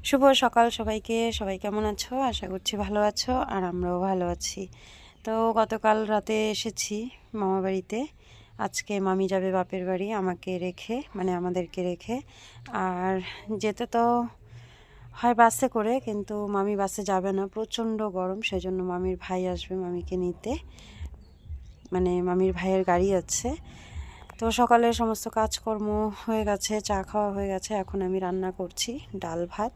শুভ সকাল সবাইকে। সবাই কেমন আছো? আশা করছি ভালো আছো, আর আমরাও ভালো আছি। তো গতকাল রাতে এসেছি মামা বাড়িতে। আজকে মামি যাবে বাপের বাড়ি আমাকে রেখে, মানে আমাদেরকে রেখে। আর যেতে তো হয় বাসে করে, কিন্তু মামি বাসে যাবে না, প্রচণ্ড গরম। সেজন্য মামির ভাই আসবে মামিকে নিতে, মানে মামির ভাইয়ের গাড়ি আছে। তো সকালে সমস্ত কাজকর্ম হয়ে গেছে, চা খাওয়া হয়ে গেছে। এখন আমি রান্না করছি ডাল ভাত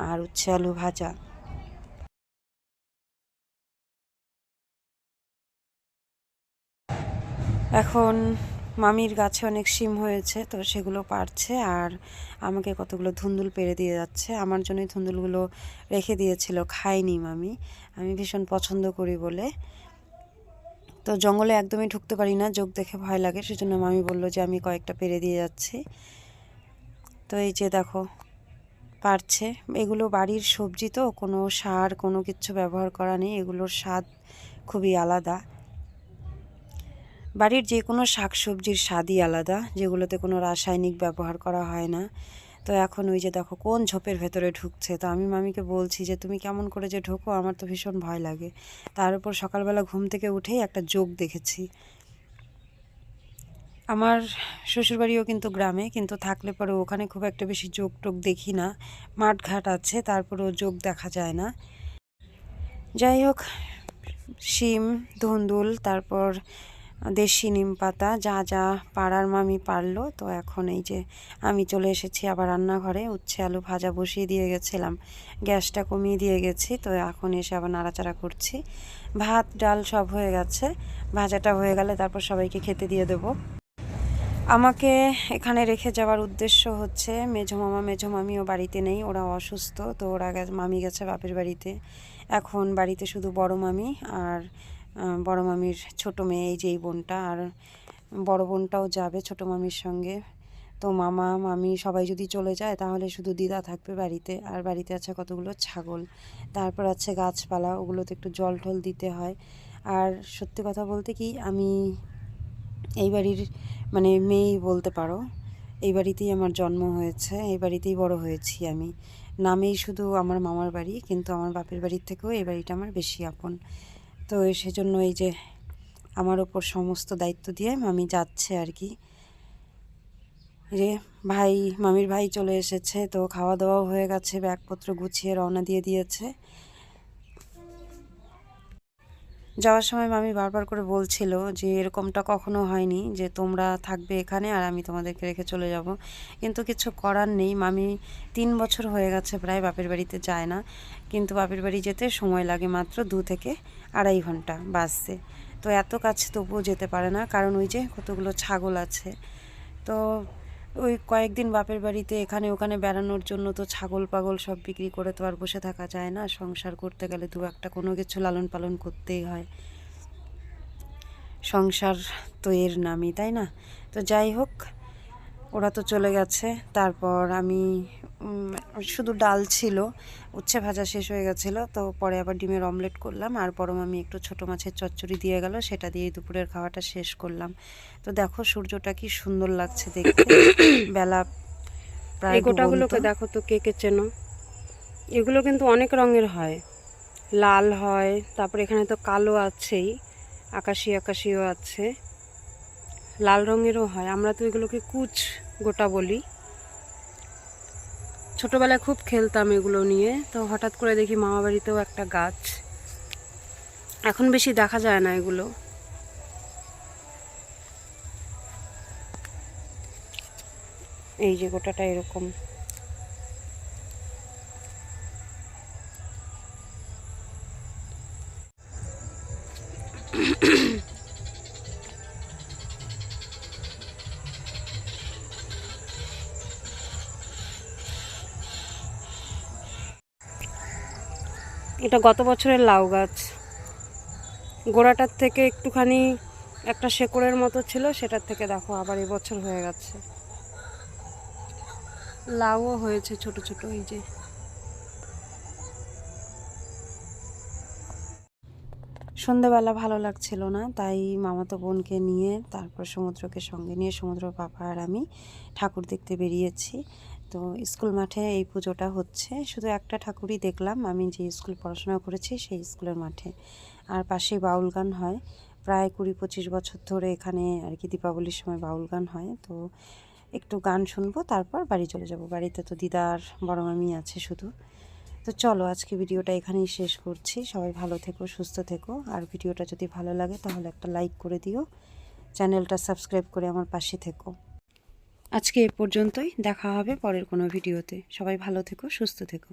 আর উচ্ছে আলু ভাজা। এখন মামির গাছে অনেক শিম হয়েছে, তো সেগুলো পাড়ছে আর আমাকে কতগুলো ধুন্দুল পেড়ে দিয়ে যাচ্ছে। আমার জন্যই ধুন্দুলগুলো রেখে দিয়েছিল, খাইনি মামি। আমি ভীষণ পছন্দ করি বলে। তো জঙ্গলে একদমই ঢুকতে পারি না, চোখ দেখে ভয় লাগে, সেজন্য মামি বলল যে আমি কয়েকটা পেড়ে দিয়ে যাচ্ছি। তো এই যে দেখো পারছে। এগুলো বাড়ির সবজি, তো কোনো সার কোনো কিছু ব্যবহার করা নেই। এগুলোর স্বাদ খুবই আলাদা। বাড়ির যে কোনো শাকসবজির স্বাদই আলাদা, যেগুলোতে কোনো রাসায়নিক ব্যবহার করা হয় না। তো এখন ওই যে দেখো কোন ঝোপের ভেতরে ঢুকছে। তো আমি মামিকে বলছি যে তুমি কেমন করে যে ঢোকো, আমার তো ভীষণ ভয় লাগে। তার উপর সকালবেলা ঘুম থেকে উঠেই একটা জোক দেখেছি। আমার শ্বশুরবাড়িও কিন্তু গ্রামে, কিন্তু থাকলে পরে ওখানে খুব একটা বেশি জোক টোক দেখি না। মাঠঘাট আছে, তারপরেও জোক দেখা যায় না। যাই হোক, শিম, ধুন্দুল, তারপর দেশি নিম পাতা, যা যা পাড়ার মামি পারলো। তো এখন এই যে আমি চলে এসেছি আবার রান্নাঘরে। উচ্ছে আলু ভাজা বসিয়ে দিয়ে গেছিলাম, গ্যাসটা কমিয়ে দিয়ে গেছি। তো এখন এসে আবার নাড়াচাড়া করছি। ভাত ডাল সব হয়ে গেছে, ভাজাটা হয়ে গেলে তারপর সবাইকে খেতে দিয়ে দেবো। আমাকে এখানে রেখে যাওয়ার উদ্দেশ্য হচ্ছে মেঝো মামা মেঝো মামিও বাড়িতে নেই, ওরা অসুস্থ। তো ওরা মামি গেছে বাপের বাড়িতে। এখন বাড়িতে শুধু বড় মামি আর বড় মামির ছোট মেয়ে, এই যে এই বোনটা, আর বড় বোনটাও যাবে ছোট মামির সঙ্গে। তো মামা মামি সবাই যদি চলে যায় তাহলে শুধু দিদা থাকবে বাড়িতে। আর বাড়িতে আছে কতগুলো ছাগল, তারপর আছে গাছপালা, ওগুলোতে একটু জল টল দিতে হয়। আর সত্যি কথা বলতে কি, আমি এই বাড়ির মানে মেয়েই বলতে পারো। এই বাড়িতেই আমার জন্ম হয়েছে, এই বাড়িতেই বড় হয়েছি আমি। নামেই শুধু আমার মামার বাড়ি, কিন্তু আমার বাপের বাড়ির থেকেও এই বাড়িটা আমার বেশি আপন। তো সেজন্য এই যে আমার ওপর সমস্ত দায়িত্ব দিয়ে মামি যাচ্ছে আর কি। যে ভাই, মামির ভাই চলে এসেছে, তো খাওয়া দাওয়াও হয়ে গেছে, ব্যাগপত্র গুছিয়ে রওনা দিয়ে দিয়েছে। যাওয়ার সময় মামি বারবার করে বলছিল যে এরকমটা কখনো হয়নি যে তোমরা থাকবে এখানে আর আমি তোমাদেরকে রেখে চলে যাব। কিন্তু কিছু করার নেই। মামি 3 বছর হয়ে গেছে প্রায় বাপের বাড়িতে যায় না, কিন্তু বাপের বাড়ি যেতে সময় লাগে মাত্র 2 থেকে 2.5 ঘন্টা বাসে। তো এত কাছে তবুও যেতে পারে না, কারণ ওই যে কতগুলো ছাগল আছে। তো ওই কয়েকদিন বাপের বাড়িতে এখানে ওখানে বেড়ানোর জন্য তো ছাগল পাগল সব বিক্রি করে তো আর বসে থাকা যায় না। সংসার করতে গেলে দু একটা কোনো কিছু লালন পালন করতেই হয়। সংসার তো এর নামই, তাই না? তো যাই হোক, ওরা তো চলে গেছে। তারপর আমি শুধু ডাল ছিল, উচ্ছে ভাজা শেষ হয়ে গেছিলো, তো পরে আবার ডিমের অমলেট করলাম। আর বড় মামি একটু ছোটো মাছের চচ্চড়ি দিয়ে গেল, সেটা দিয়েই দুপুরের খাওয়াটা শেষ করলাম। তো দেখো সূর্যটা কি সুন্দর লাগছে দেখতে। বেলা প্রায় এই ডুবন্ত। গোটাগুলোকে দেখো তো, কে কে চেনো? এগুলো কিন্তু অনেক রঙের হয়, লাল হয়, তারপর এখানে তো কালো আছেই, আকাশি আকাশিও আছে, লাল রঙেরও হয়। আমরা তো এগুলোকে কুচ গোটা বলি। ছোটবেলায় খুব খেলতাম এগুলো নিয়ে। তো হঠাৎ করে দেখি মামা বাড়িতেও একটা গাছ, এখন বেশি দেখা যায় না এগুলো। এই যে গোটাটা এরকম। এটা গত বছরের লাউ গাছ, গোড়াটার থেকে একটুখানি একটা শেকড়ের মতো ছিল, সেটার থেকে দেখো আবার এবছর হয়ে গেছে, লাউও হয়েছে ছোট ছোট। এই যে সন্ধ্যেবেলা ভালো লাগছিল না, তাই মামাতো বোনকে নিয়ে, তারপর সমুদ্রকে সঙ্গে নিয়ে, সমুদ্র পাপা আর আমি ঠাকুর দেখতে বেরিয়েছি। তো স্কুল মাঠে এই পুজোটা হচ্ছে। শুধু একটা ঠাকুরই দেখলাম আমি যে স্কুল পড়াশোনা করেছি সেই স্কুলের মাঠে। আর পাশেই বাউল গান হয়, প্রায় 20-25 বছর ধরে এখানে আর কি দীপাবলির সময় বাউল গান হয়। তো একটু গান শুনবো, তারপর বাড়ি চলে যাব। বাড়িতে তো দিদার বড় মামি আছে শুধু। তো চলো আজকে ভিডিওটা এখানেই শেষ করছি। সবাই ভালো থেকো, সুস্থ থেকো। আর ভিডিওটা যদি ভালো লাগে তাহলে একটা লাইক করে দিও, চ্যানেলটা সাবস্ক্রাইব করে আমার পাশে থেকো। আজকে এ পর্যন্তই, দেখা হবে পরের কোনো ভিডিওতে। সবাই ভালো থেকো, সুস্থ থেকো।